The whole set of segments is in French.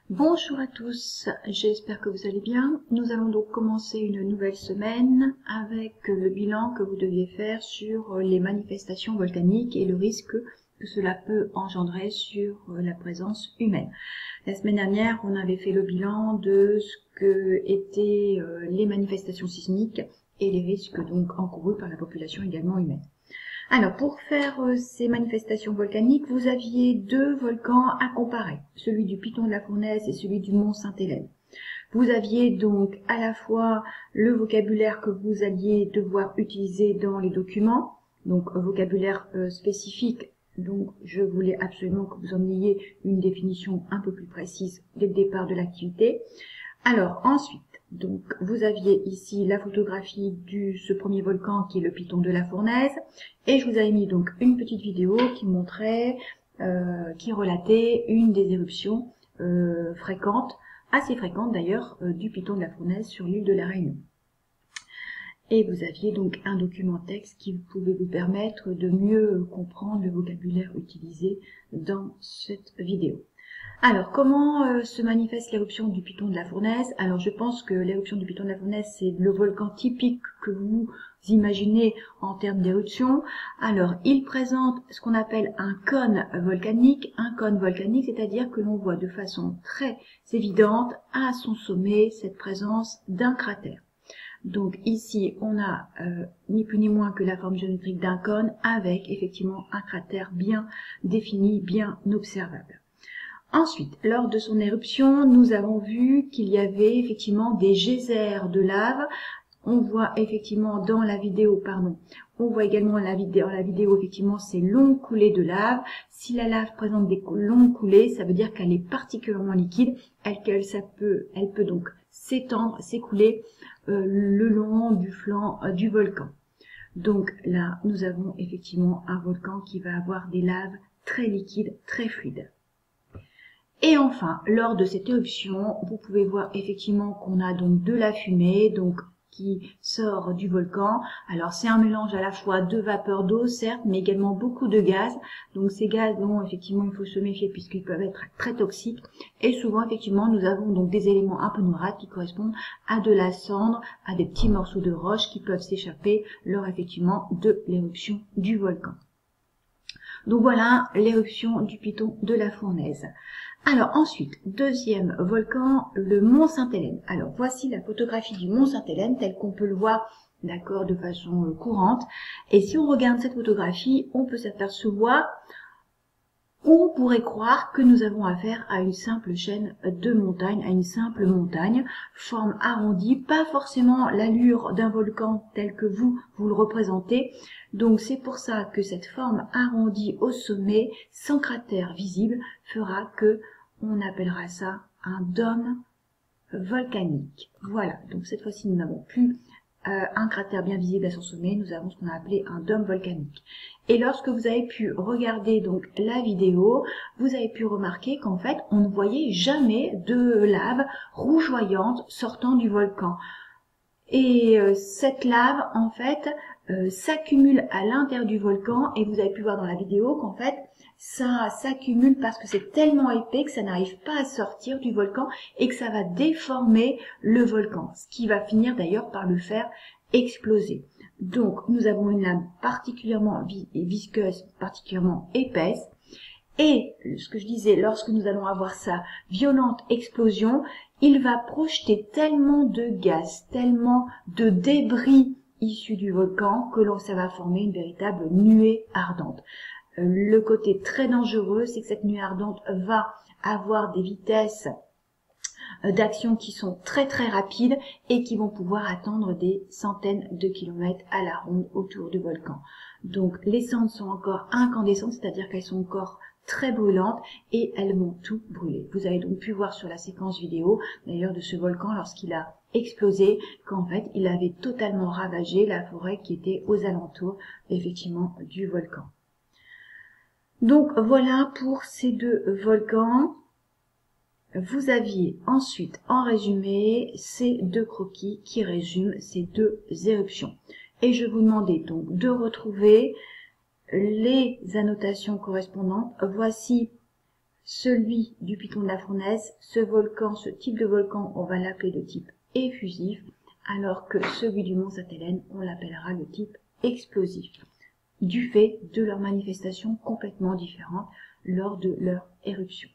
Bonjour à tous, j'espère que vous allez bien. Nous allons donc commencer une nouvelle semaine avec le bilan que vous deviez faire sur les manifestations volcaniques et le risque que cela peut engendrer sur la présence humaine. La semaine dernière, on avait fait le bilan de ce que étaient les manifestations sismiques et les risques donc encourus par la population également humaine. Alors, pour faire ces manifestations volcaniques, vous aviez deux volcans à comparer, celui du Piton de la Fournaise et celui du Mont Sainte-Hélène. Vous aviez donc à la fois le vocabulaire que vous alliez devoir utiliser dans les documents, donc vocabulaire spécifique, donc je voulais absolument que vous en ayez une définition un peu plus précise dès le départ de l'activité. Alors ensuite, donc vous aviez ici la photographie de ce premier volcan qui est le Piton de la Fournaise, et je vous avais mis donc une petite vidéo qui montrait, qui relatait une des éruptions fréquentes, assez fréquentes d'ailleurs, du Piton de la Fournaise sur l'île de la Réunion. Et vous aviez donc un document texte qui pouvait vous permettre de mieux comprendre le vocabulaire utilisé dans cette vidéo. Alors, comment se manifeste l'éruption du Piton de la Fournaise? Alors, je pense que l'éruption du Piton de la Fournaise, c'est le volcan typique que vous imaginez en termes d'éruption. Alors, il présente ce qu'on appelle un cône volcanique. Un cône volcanique, c'est-à-dire que l'on voit de façon très évidente à son sommet cette présence d'un cratère. Donc ici, on a ni plus ni moins que la forme géométrique d'un cône avec effectivement un cratère bien défini, bien observable. Ensuite, lors de son éruption, nous avons vu qu'il y avait effectivement des geysers de lave. On voit effectivement dans la vidéo, on voit également la vidéo effectivement ces longues coulées de lave. Si la lave présente des longues coulées, ça veut dire qu'elle est particulièrement liquide, elle peut donc s'étendre, s'écouler le long du flanc du volcan. Donc là, nous avons effectivement un volcan qui va avoir des laves très liquides, très fluides. Et enfin, lors de cette éruption, vous pouvez voir effectivement qu'on a donc de la fumée, donc qui sort du volcan. Alors c'est un mélange à la fois de vapeur d'eau, certes, mais également beaucoup de gaz. Donc ces gaz dont effectivement il faut se méfier puisqu'ils peuvent être très toxiques. Et souvent effectivement nous avons donc des éléments un peu noirâtres qui correspondent à de la cendre, à des petits morceaux de roche qui peuvent s'échapper lors effectivement de l'éruption du volcan. Donc voilà l'éruption du Piton de la Fournaise. Alors ensuite, deuxième volcan, le Mont Sainte-Hélène. Alors voici la photographie du Mont Sainte-Hélène telle qu'on peut le voir, d'accord, de façon courante. Et si on regarde cette photographie, on peut s'apercevoir, on pourrait croire que nous avons affaire à une simple chaîne de montagnes, à une simple montagne, forme arrondie, pas forcément l'allure d'un volcan tel que vous le représentez. Donc c'est pour ça que cette forme arrondie au sommet, sans cratère visible, fera que on appellera ça un dôme volcanique. Voilà, donc cette fois-ci nous n'avons plus un cratère bien visible à son sommet, nous avons ce qu'on a appelé un dôme volcanique. Et lorsque vous avez pu regarder donc la vidéo, vous avez pu remarquer qu'en fait on ne voyait jamais de lave rougeoyante sortant du volcan. Et cette lave en fait s'accumule à l'intérieur du volcan et vous avez pu voir dans la vidéo qu'en fait ça s'accumule parce que c'est tellement épais que ça n'arrive pas à sortir du volcan et que ça va déformer le volcan, ce qui va finir d'ailleurs par le faire exploser. Donc nous avons une lave particulièrement visqueuse, particulièrement épaisse. Et ce que je disais, lorsque nous allons avoir sa violente explosion, il va projeter tellement de gaz, tellement de débris issus du volcan que ça va former une véritable nuée ardente. Le côté très dangereux, c'est que cette nuée ardente va avoir des vitesses d'action qui sont très très rapides et qui vont pouvoir atteindre des centaines de kilomètres à la ronde autour du volcan. Donc les cendres sont encore incandescentes, c'est-à-dire qu'elles sont encore très brûlantes et elles vont tout brûler. Vous avez donc pu voir sur la séquence vidéo d'ailleurs de ce volcan lorsqu'il a explosé qu'en fait il avait totalement ravagé la forêt qui était aux alentours effectivement du volcan. Donc voilà pour ces deux volcans. Vous aviez ensuite en résumé ces deux croquis qui résument ces deux éruptions. Et je vous demandais donc de retrouver les annotations correspondantes. Voici celui du piton de la fournaise, ce type de volcan, on va l'appeler de type effusif, alors que celui du mont Sainte-Hélène, on l'appellera le type explosif, du fait de leurs manifestations complètement différentes lors de leur éruption.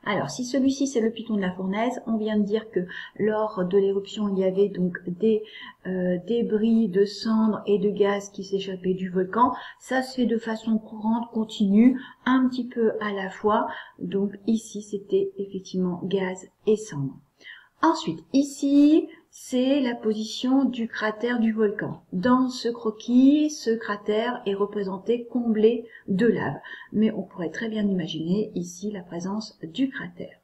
Alors, si celui-ci c'est le piton de la fournaise, on vient de dire que lors de l'éruption, il y avait donc des débris de cendres et de gaz qui s'échappaient du volcan. Ça se fait de façon courante, continue, un petit peu à la fois. Donc ici, c'était effectivement gaz et cendres. Ensuite, ici, c'est la position du cratère du volcan. Dans ce croquis, ce cratère est représenté comblé de lave. Mais on pourrait très bien imaginer ici la présence du cratère.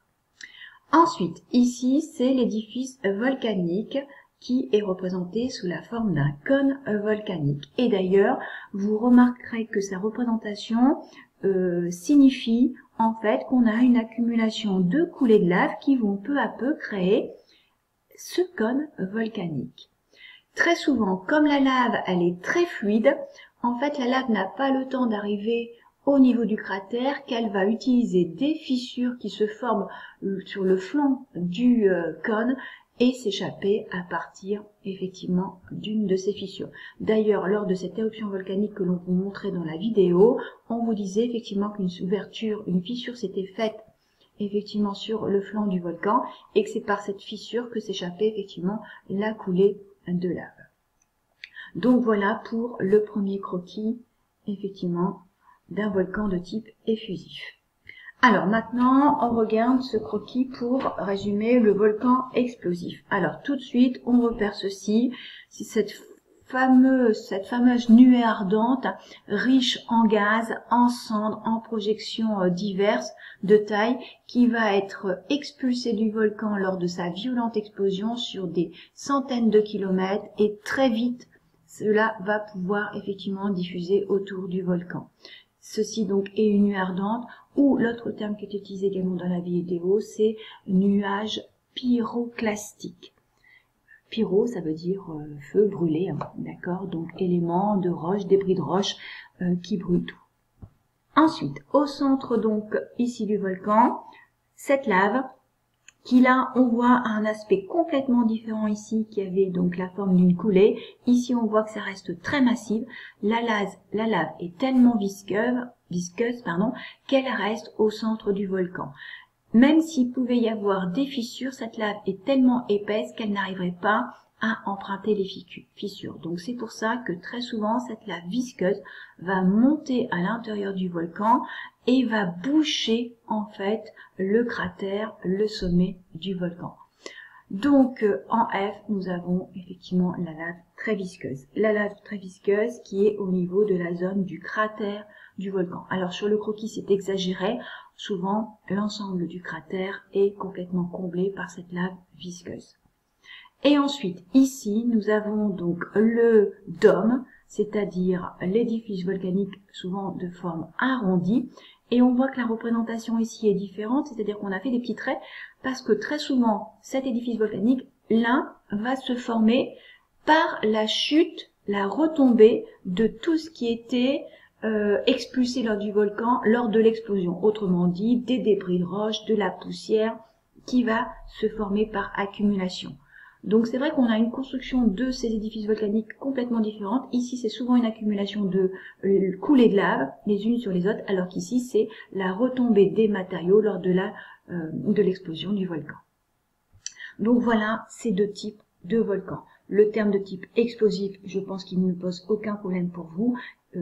Ensuite, ici, c'est l'édifice volcanique qui est représenté sous la forme d'un cône volcanique. Et d'ailleurs, vous remarquerez que sa représentation signifie en fait qu'on a une accumulation de coulées de lave qui vont peu à peu créer ce cône volcanique. Très souvent, comme la lave, elle est très fluide, en fait, la lave n'a pas le temps d'arriver au niveau du cratère, qu'elle va utiliser des fissures qui se forment sur le flanc du cône et s'échapper à partir effectivement d'une de ces fissures. D'ailleurs, lors de cette éruption volcanique que l'on vous montrait dans la vidéo, on vous disait effectivement qu'une fissure s'était faite effectivement sur le flanc du volcan et que c'est par cette fissure que s'échappait effectivement la coulée de lave. Donc voilà pour le premier croquis effectivement d'un volcan de type effusif. Alors maintenant, on regarde ce croquis pour résumer le volcan explosif. Alors tout de suite, on repère ceci, c'est cette fameuse nuée ardente, riche en gaz, en cendres, en projections diverses de taille, qui va être expulsée du volcan lors de sa violente explosion sur des centaines de kilomètres et très vite, cela va pouvoir effectivement diffuser autour du volcan. Ceci donc est une nuée ardente, ou l'autre terme qui est utilisé également dans la vidéo, c'est nuage pyroclastique. Pyro, ça veut dire feu, brûlé, hein, d'accord? Donc éléments de roche, débris de roche qui brûlent tout. Ensuite, au centre donc ici du volcan, cette lave qui là on voit un aspect complètement différent ici qui avait donc la forme d'une coulée. Ici on voit que ça reste très massive. La lave est tellement visqueuse, qu'elle reste au centre du volcan. Même s'il pouvait y avoir des fissures, cette lave est tellement épaisse qu'elle n'arriverait pas à emprunter les fissures. Donc c'est pour ça que très souvent cette lave visqueuse va monter à l'intérieur du volcan et va boucher en fait le cratère, le sommet du volcan. Donc en F, nous avons effectivement la lave très visqueuse. La lave très visqueuse qui est au niveau de la zone du cratère du volcan. Alors sur le croquis, c'est exagéré. Souvent, l'ensemble du cratère est complètement comblé par cette lave visqueuse. Et ensuite, ici, nous avons donc le dôme, c'est-à-dire l'édifice volcanique souvent de forme arrondie. Et on voit que la représentation ici est différente, c'est-à-dire qu'on a fait des petits traits, parce que très souvent, cet édifice volcanique, là, va se former par la chute, la retombée de tout ce qui était expulsé lors du volcan, lors de l'explosion. Autrement dit, des débris de roche, de la poussière qui va se former par accumulation. Donc c'est vrai qu'on a une construction de ces édifices volcaniques complètement différente. Ici, c'est souvent une accumulation de coulées de lave les unes sur les autres, alors qu'ici, c'est la retombée des matériaux lors de l'explosion du volcan. Donc voilà ces deux types de volcans. Le terme de type explosif, je pense qu'il ne pose aucun problème pour vous.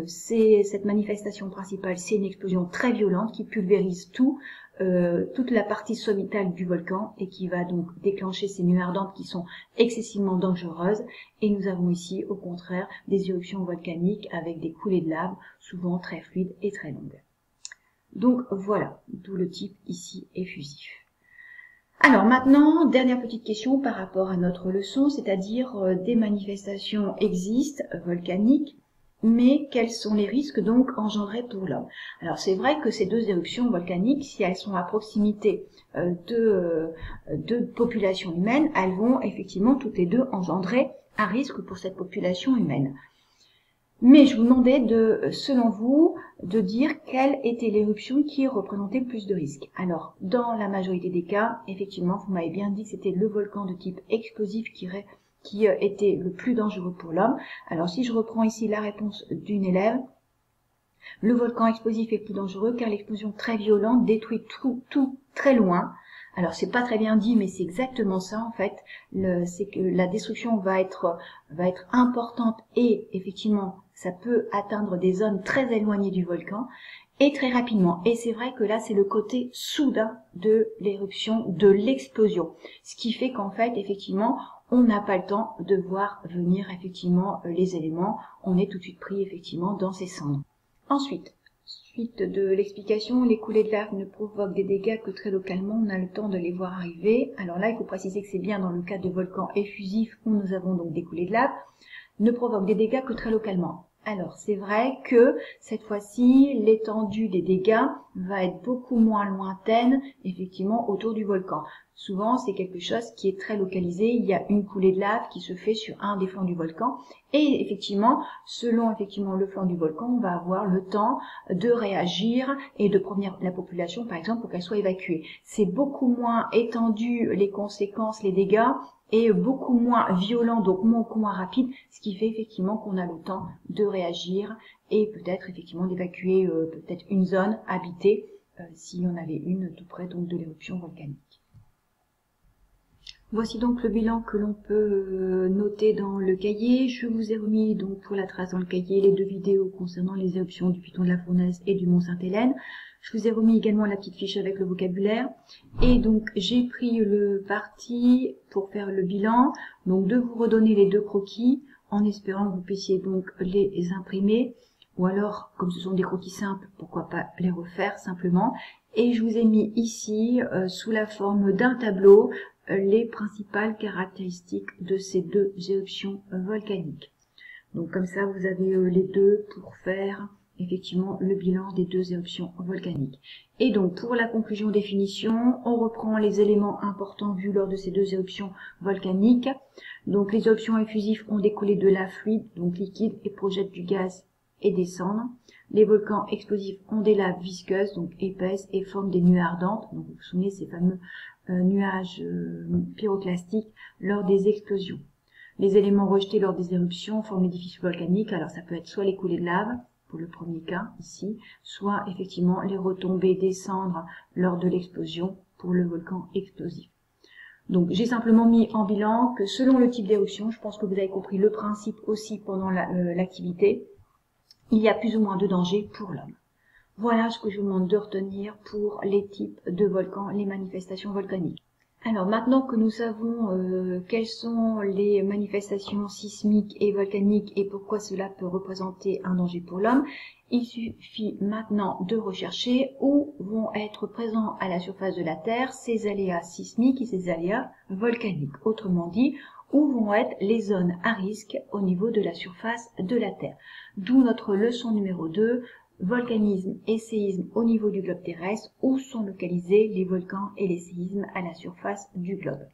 Cette manifestation principale, c'est une explosion très violente qui pulvérise toute la partie sommitale du volcan et qui va donc déclencher ces nuées ardentes qui sont excessivement dangereuses. Et nous avons ici, au contraire, des éruptions volcaniques avec des coulées de lave, souvent très fluides et très longues. Donc voilà, d'où le type ici effusif. Alors maintenant, dernière petite question par rapport à notre leçon, c'est-à-dire des manifestations existent, volcaniques, mais quels sont les risques donc engendrés pour l'homme? Alors c'est vrai que ces deux éruptions volcaniques, si elles sont à proximité de populations humaines, elles vont effectivement toutes les deux engendrer un risque pour cette population humaine. Mais je vous demandais de, selon vous, de dire quelle était l'éruption qui représentait le plus de risques. Alors, dans la majorité des cas, effectivement, vous m'avez bien dit que c'était le volcan de type explosif qui était le plus dangereux pour l'homme. Alors, si je reprends ici la réponse d'une élève, le volcan explosif est plus dangereux car l'explosion très violente détruit tout très loin. Alors c'est pas très bien dit, mais c'est exactement ça en fait. C'est que la destruction va être importante et effectivement ça peut atteindre des zones très éloignées du volcan et très rapidement. Et c'est vrai que là c'est le côté soudain de l'éruption, de l'explosion, ce qui fait qu'en fait effectivement on n'a pas le temps de voir venir effectivement les éléments. On est tout de suite pris effectivement dans ces cendres. Ensuite, suite de l'explication, les coulées de lave ne provoquent des dégâts que très localement, on a le temps de les voir arriver. Alors là, il faut préciser que c'est bien dans le cas de volcans effusifs où nous avons donc des coulées de lave, ne provoquent des dégâts que très localement. Alors c'est vrai que cette fois-ci, l'étendue des dégâts va être beaucoup moins lointaine, effectivement, autour du volcan. Souvent, c'est quelque chose qui est très localisé. Il y a une coulée de lave qui se fait sur un des flancs du volcan. Et effectivement, selon effectivement le flanc du volcan, on va avoir le temps de réagir et de prévenir la population, par exemple, pour qu'elle soit évacuée. C'est beaucoup moins étendu les conséquences, les dégâts, et beaucoup moins violent, donc beaucoup moins rapide, ce qui fait effectivement qu'on a le temps de réagir et peut-être effectivement d'évacuer peut-être une zone habitée s'il y en avait une tout près donc de l'éruption volcanique. Voici donc le bilan que l'on peut noter dans le cahier. Je vous ai remis donc pour la trace dans le cahier les 2 vidéos concernant les éruptions du Piton de la Fournaise et du Mont Sainte-Hélène. Je vous ai remis également la petite fiche avec le vocabulaire. Et donc j'ai pris le parti pour faire le bilan, donc de vous redonner les 2 croquis en espérant que vous puissiez donc les imprimer. Ou alors, comme ce sont des croquis simples, pourquoi pas les refaire simplement. Et je vous ai mis ici, sous la forme d'un tableau, les principales caractéristiques de ces 2 éruptions volcaniques. Donc comme ça, vous avez les 2 pour faire effectivement le bilan des 2 éruptions volcaniques. Et donc pour la conclusion définition, on reprend les éléments importants vus lors de ces 2 éruptions volcaniques. Donc les éruptions effusives ont des coulées de lave fluide, donc liquide, et projettent du gaz et des cendres. Les volcans explosifs ont des laves visqueuses, donc épaisses, et forment des nuées ardentes. Donc vous vous souvenez ces fameux nuages pyroclastiques lors des explosions. Les éléments rejetés lors des éruptions forment l'édifice volcanique. Alors ça peut être soit les coulées de lave, pour le premier cas ici, soit effectivement les retombées des cendres lors de l'explosion pour le volcan explosif. Donc j'ai simplement mis en bilan que selon le type d'éruption, je pense que vous avez compris le principe aussi pendant l'activité, il y a plus ou moins de danger pour l'homme. Voilà ce que je vous demande de retenir pour les types de volcans, les manifestations volcaniques. Alors maintenant que nous savons quelles sont les manifestations sismiques et volcaniques et pourquoi cela peut représenter un danger pour l'homme, il suffit maintenant de rechercher où vont être présents à la surface de la Terre ces aléas sismiques et ces aléas volcaniques. Autrement dit, où vont être les zones à risque au niveau de la surface de la Terre. D'où notre leçon numéro 2, volcanisme et séisme au niveau du globe terrestre, où sont localisés les volcans et les séismes à la surface du globe.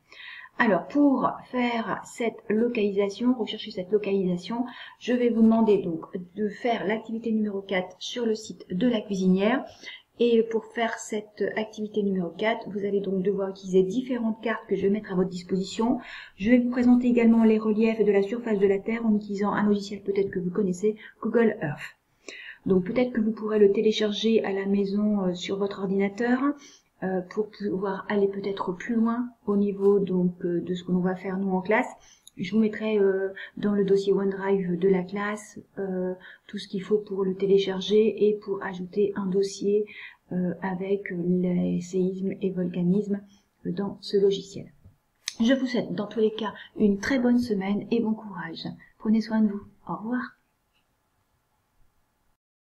Alors pour faire cette localisation, rechercher cette localisation, je vais vous demander donc de faire l'activité numéro 4 sur le site de la cuisinière. Et pour faire cette activité numéro 4, vous allez donc devoir utiliser différentes cartes que je vais mettre à votre disposition. Je vais vous présenter également les reliefs de la surface de la Terre en utilisant un logiciel peut-être que vous connaissez, Google Earth. Donc peut-être que vous pourrez le télécharger à la maison sur votre ordinateur pour pouvoir aller peut-être plus loin au niveau donc de ce que l'on va faire nous en classe. Je vous mettrai dans le dossier OneDrive de la classe tout ce qu'il faut pour le télécharger et pour ajouter un dossier avec les séismes et volcanismes dans ce logiciel. Je vous souhaite dans tous les cas une très bonne semaine et bon courage. Prenez soin de vous. Au revoir.